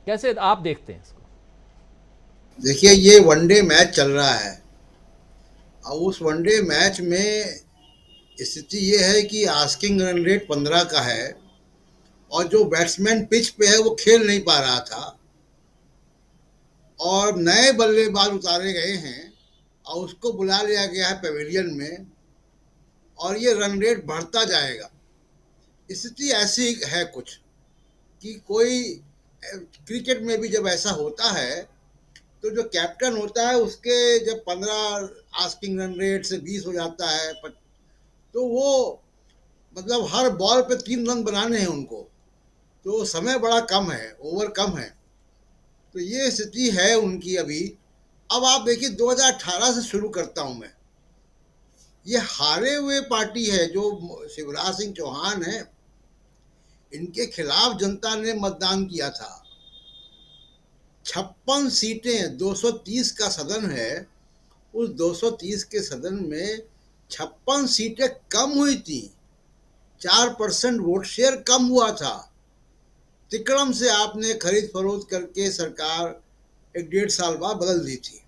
कैसे आप देखते हैं इसको? देखिए, ये वनडे मैच चल रहा है। अब उस वनडे मैच में स्थिति ये है कि आस्किंग रन रेट 15 का है और जो बैट्समैन पिच पे है वो खेल नहीं पा रहा था और नए बल्लेबाज उतारे गए हैं और उसको बुला लिया गया है पवेलियन में और ये रन रेट बढ़ता जाएगा। स्थिति ऐसी है कुछ कि कोई क्रिकेट में भी जब ऐसा होता है तो जो कैप्टन होता है उसके जब 15 आस्किंग रन रेट से 20 हो जाता है तो वो मतलब हर बॉल पे 3 रन बनाने हैं उनको, तो समय बड़ा कम है, ओवर कम है। तो ये स्थिति है उनकी अभी। अब आप देखिए, 2018 से शुरू करता हूं मैं। ये हारे हुए पार्टी है जो शिवराज सिंह चौहान है, इनके खिलाफ जनता ने मतदान किया था। 56 सीटें, 230 का सदन है, उस 230 के सदन में 56 सीटें कम हुई थी। 4% वोट शेयर कम हुआ था। तिकड़म से आपने खरीद फरोख्त करके सरकार एक 1.5 साल बाद बदल दी थी।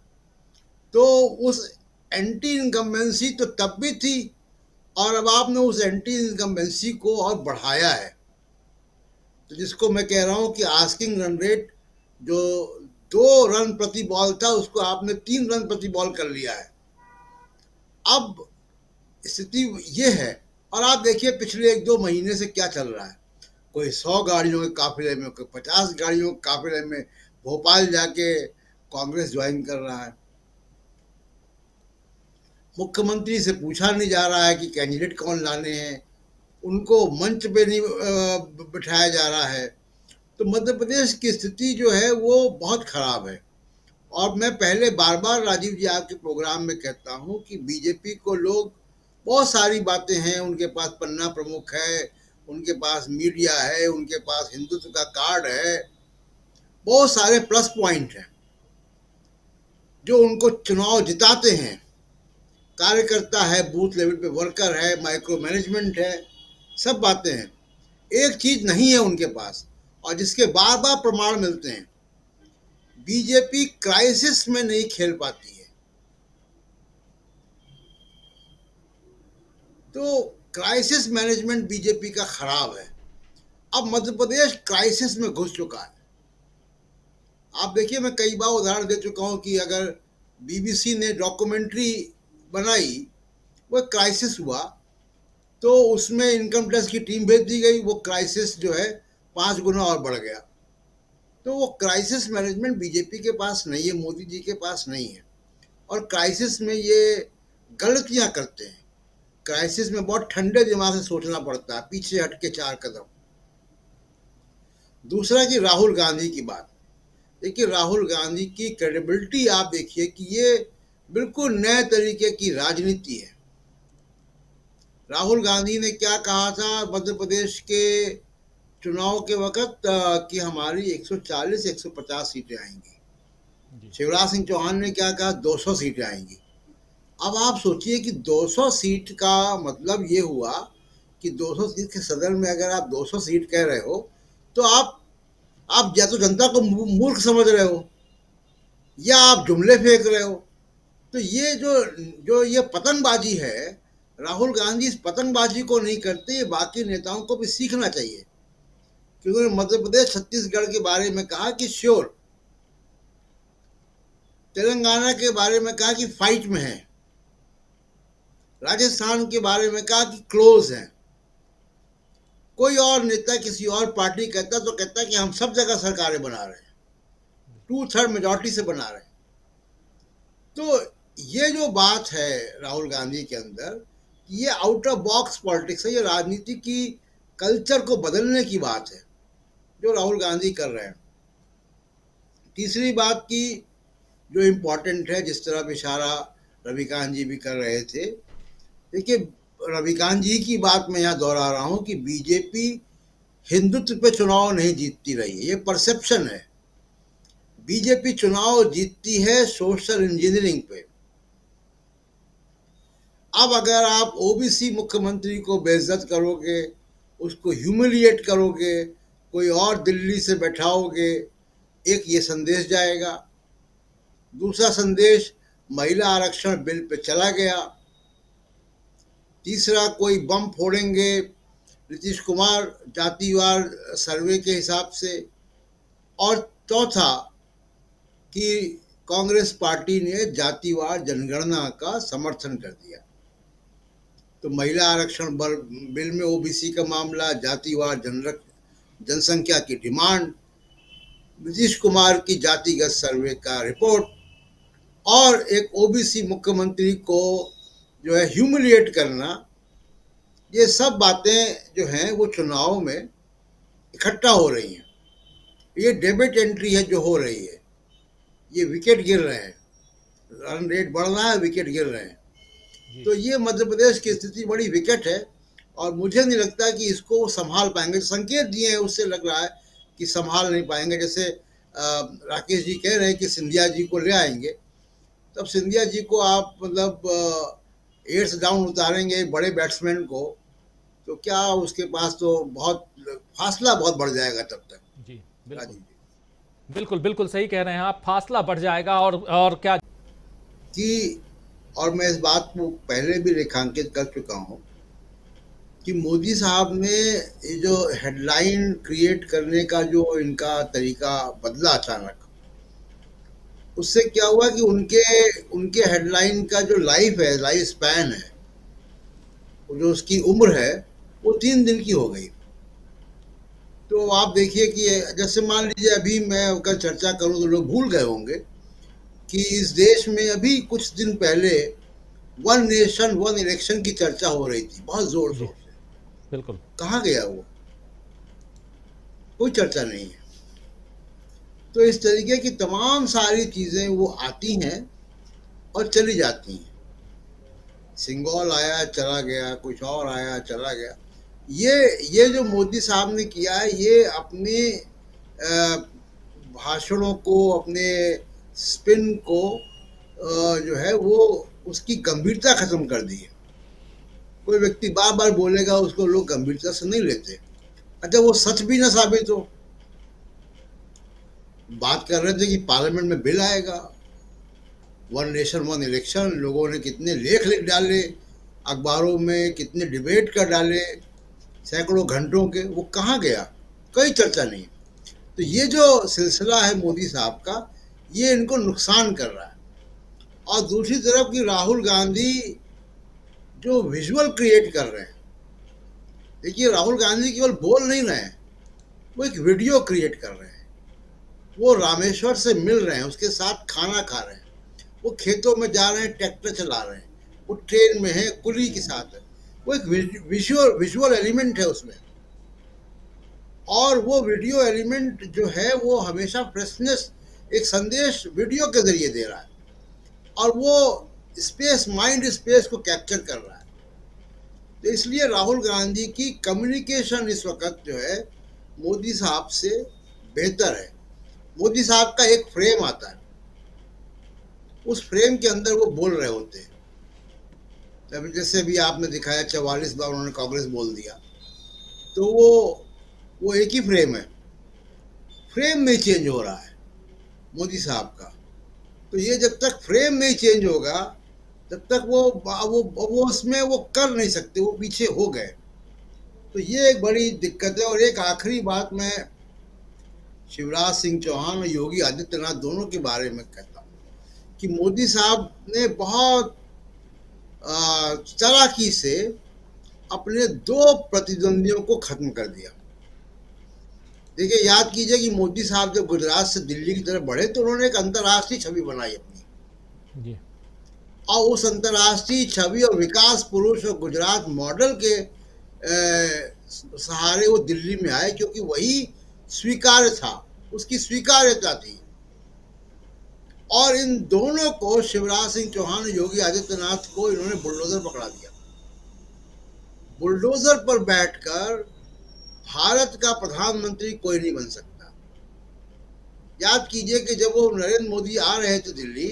तो उस एंटी इनकम्बेंसी तो तब भी थी और अब आपने उस एंटी इनकम्बेंसी को और बढ़ाया है। तो जिसको मैं कह रहा हूं कि आस्किंग रन रेट जो 2 रन प्रति बॉल था उसको आपने 3 रन प्रति बॉल कर लिया है। अब स्थिति ये है। और आप देखिए पिछले 1-2 महीने से क्या चल रहा है। कोई 100 गाड़ियों के काफिले में, कोई 50 गाड़ियों के काफिले में भोपाल जाके कांग्रेस ज्वाइन कर रहा है। मुख्यमंत्री से पूछा नहीं जा रहा है कि कैंडिडेट कौन लाने हैं, उनको मंच पे नहीं बिठाया जा रहा है। तो मध्य प्रदेश की स्थिति जो है वो बहुत खराब है। और मैं पहले बार बार राजीव जी आपके प्रोग्राम में कहता हूं कि बीजेपी को लोग, बहुत सारी बातें हैं उनके पास, पन्ना प्रमुख है, उनके पास मीडिया है, उनके पास हिंदुत्व का कार्ड है, बहुत सारे प्लस पॉइंट हैं जो उनको चुनाव जिताते हैं। कार्यकर्ता है, बूथ लेवल पे वर्कर है, माइक्रो मैनेजमेंट है, सब बातें हैं। एक चीज नहीं है उनके पास और जिसके बार बार प्रमाण मिलते हैं, बीजेपी क्राइसिस में नहीं खेल पाती है। तो क्राइसिस मैनेजमेंट बीजेपी का खराब है। अब मध्य प्रदेश क्राइसिस में घुस चुका है। आप देखिए, मैं कई बार उदाहरण दे चुका हूं कि अगर बीबीसी ने डॉक्यूमेंट्री बनाई, वो क्राइसिस हुआ, तो उसमें इनकम टैक्स की टीम भेज दी गई, वो क्राइसिस जो है 5 गुना और बढ़ गया। तो वो क्राइसिस मैनेजमेंट बीजेपी के पास नहीं है, मोदी जी के पास नहीं है। और क्राइसिस में ये गलतियां करते हैं। क्राइसिस में बहुत ठंडे दिमाग से सोचना पड़ता है, पीछे हट के 4 कदम। दूसरा कि राहुल गांधी की बात। देखिए, राहुल गांधी की क्रेडिबिलिटी आप देखिए कि ये बिल्कुल नए तरीके की राजनीति है। राहुल गांधी ने क्या कहा था मध्य प्रदेश के चुनाव के वक्त, कि हमारी 140 150 सीटें आएंगी। जी। शिवराज सिंह चौहान ने क्या कहा, 200 सीटें आएंगी। अब आप सोचिए कि 200 सीट का मतलब ये हुआ कि 200 सीट के सदन में अगर आप 200 सीट कह रहे हो, तो आप या तो जनता को मूर्ख समझ रहे हो या आप जुमले फेंक रहे हो। तो ये जो जो ये पतंगबाजी है, राहुल गांधी इस पतंगबाजी को नहीं करते, ये बाकी नेताओं को भी सीखना चाहिए। क्योंकि उन्होंने मध्य प्रदेश छत्तीसगढ़ के बारे में कहा कि श्योर, तेलंगाना के बारे में कहा कि फाइट में है, राजस्थान के बारे में कहा कि क्लोज है। कोई और नेता किसी और पार्टी कहता तो कहता कि हम सब जगह सरकारें बना रहे हैं, 2/3 मेजोरिटी से बना रहे हैं। तो ये जो बात है राहुल गांधी के अंदर, ये आउट ऑफ बॉक्स पॉलिटिक्स है, ये राजनीति की कल्चर को बदलने की बात है जो राहुल गांधी कर रहे हैं। तीसरी बात की जो इम्पोर्टेंट है, जिस तरह इशारा रविकांत जी भी कर रहे थे। देखिए, रविकांत जी की बात मैं यहाँ दोहरा रहा हूँ कि बीजेपी हिंदुत्व पे चुनाव नहीं जीतती रही है, ये परसेप्शन है। बीजेपी चुनाव जीतती है सोशल इंजीनियरिंग पे। अब अगर आप ओबीसी मुख्यमंत्री को बेइज्जत करोगे, उसको ह्यूमिलिएट करोगे, कोई और दिल्ली से बैठाओगे, एक ये संदेश जाएगा, दूसरा संदेश महिला आरक्षण बिल पे चला गया, तीसरा कोई बम फोड़ेंगे नीतीश कुमार जातिवार सर्वे के हिसाब से, और चौथा कि कांग्रेस पार्टी ने जातिवार जनगणना का समर्थन कर दिया। तो महिला आरक्षण बिल में ओबीसी का मामला, जातिवार जनसंख्या की डिमांड, नीतीश कुमार की जातिगत सर्वे का रिपोर्ट, और एक ओबीसी मुख्यमंत्री को जो है ह्यूमिलिएट करना, ये सब बातें जो हैं वो चुनाव में इकट्ठा हो रही हैं। ये डेबिट एंट्री है जो हो रही है, ये विकेट गिर रहे हैं, रन रेट बढ़ रहा है, विकेट गिर रहे हैं। तो ये मध्य प्रदेश की स्थिति बड़ी विकट है और मुझे नहीं लगता कि इसको संभाल पाएंगे। संकेत दिए हैं उससे लग रहा है कि संभाल नहीं पाएंगे। जैसे राकेश जी कह रहे हैं कि सिंधिया जी को ले आएंगे, तब सिंधिया जी को आप मतलब एट्स डाउन उतारेंगे बड़े बैट्समैन को, तो क्या उसके पास तो बहुत फासला बहुत बढ़ जाएगा तब तक। जी बिल्कुल, बिल्कुल बिल्कुल सही कह रहे हैं आप, फासला बढ़ जाएगा। और क्या कि, और मैं इस बात को पहले भी रेखांकित कर चुका हूँ कि मोदी साहब ने ये जो हेडलाइन क्रिएट करने का जो इनका तरीका बदला अचानक, उससे क्या हुआ कि उनके हेडलाइन का जो लाइफ स्पैन है, जो उसकी उम्र है, वो 3 दिन की हो गई। तो आप देखिए कि जैसे मान लीजिए अभी मैं अगर चर्चा करूं तो लोग भूल गए होंगे कि इस देश में अभी कुछ दिन पहले वन नेशन वन इलेक्शन की चर्चा हो रही थी बहुत जोर शोर से। बिल्कुल, कहाँ गया वो? कोई चर्चा नहीं है। तो इस तरीके की तमाम सारी चीजें वो आती हैं और चली जाती हैं। सिंगोल आया चला गया, कुछ और आया चला गया। ये जो मोदी साहब ने किया है, ये अपने भाषणों को, अपने स्पिन को जो है वो उसकी गंभीरता खत्म कर दी है। कोई व्यक्ति बार बार बोलेगा, उसको लोग गंभीरता से नहीं लेते। अच्छा, वो सच भी ना साबित हो। बात कर रहे थे कि पार्लियामेंट में बिल आएगा, वन नेशन वन इलेक्शन, लोगों ने कितने लेख लिख डाले, अखबारों में कितने डिबेट कर डाले, सैकड़ों घंटों के, वो कहाँ गया? कोई चर्चा नहीं। तो ये जो सिलसिला है मोदी साहब का, ये इनको नुकसान कर रहा है। और दूसरी तरफ की राहुल गांधी जो विजुअल क्रिएट कर रहे हैं, देखिए राहुल गांधी केवल बोल नहीं रहे हैं, वो एक वीडियो क्रिएट कर रहे हैं। वो रामेश्वर से मिल रहे हैं, उसके साथ खाना खा रहे हैं, वो खेतों में जा रहे हैं, ट्रैक्टर चला रहे हैं, वो ट्रेन में है, कुली के साथ है। वो एक विजुअल एलिमेंट है उसमें, और वो वीडियो एलिमेंट जो है वो हमेशा फ्रेशनेस, एक संदेश वीडियो के जरिए दे रहा है, और वो माइंड स्पेस को कैप्चर कर रहा है। तो इसलिए राहुल गांधी की कम्युनिकेशन इस वक्त जो है मोदी साहब से बेहतर है। मोदी साहब का एक फ्रेम आता है, उस फ्रेम के अंदर वो बोल रहे होते हैं। तब जैसे भी आपने दिखाया 44 बार उन्होंने कांग्रेस बोल दिया, तो वो एक ही फ्रेम है, फ्रेम नहीं चेंज हो रहा है मोदी साहब का। तो ये जब तक फ्रेम नहीं चेंज होगा तब तक वो उसमें वो कर नहीं सकते, वो पीछे हो गए। तो ये एक बड़ी दिक्कत है। और एक आखिरी बात मैं शिवराज सिंह चौहान और योगी आदित्यनाथ दोनों के बारे में कहता हूँ कि मोदी साहब ने बहुत चालाकी से अपने 2 प्रतिद्वंदियों को खत्म कर दिया। देखिए, याद कीजिए कि मोदी साहब जब गुजरात से दिल्ली की तरफ बढ़े तो उन्होंने एक अंतर्राष्ट्रीय छवि बनाई अपनी जी। और उस अंतर्राष्ट्रीय छवि और विकास पुरुष और गुजरात मॉडल के सहारे वो दिल्ली में आए, क्योंकि वही स्वीकार्य था, उसकी स्वीकार्यता थी। और इन दोनों को, शिवराज सिंह चौहान और योगी आदित्यनाथ को, इन्होंने बुलडोजर पकड़ा दिया। बुलडोजर पर बैठकर भारत का प्रधानमंत्री कोई नहीं बन सकता। याद कीजिए कि जब वो नरेंद्र मोदी आ रहे थे दिल्ली,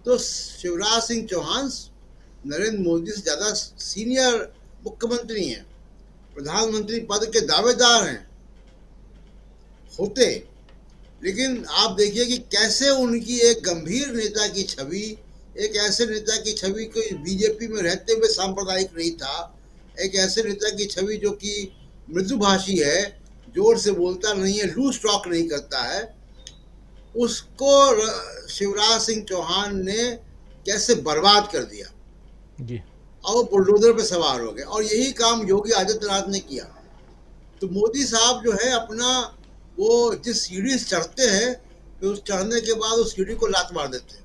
तो शिवराज सिंह चौहान नरेंद्र मोदी से ज्यादा सीनियर मुख्यमंत्री हैं, प्रधानमंत्री पद के दावेदार हैं होते, लेकिन आप देखिए कि कैसे उनकी एक गंभीर नेता की छवि, एक ऐसे नेता की छवि कोई बीजेपी में रहते हुए सांप्रदायिक नहीं था, एक ऐसे नेता की छवि जो कि मृदुभाषी है, जोर से बोलता नहीं है, लूज टॉक नहीं करता है, उसको शिवराज सिंह चौहान ने कैसे बर्बाद कर दिया जी। और वो बुलडोजर पे सवार हो गए। और यही काम योगी आदित्यनाथ ने किया। तो मोदी साहब जो है अपना वो जिस सीढ़ी से चढ़ते हैं, फिर उस चढ़ने के बाद उस सीढ़ी को लात मार देते हैं।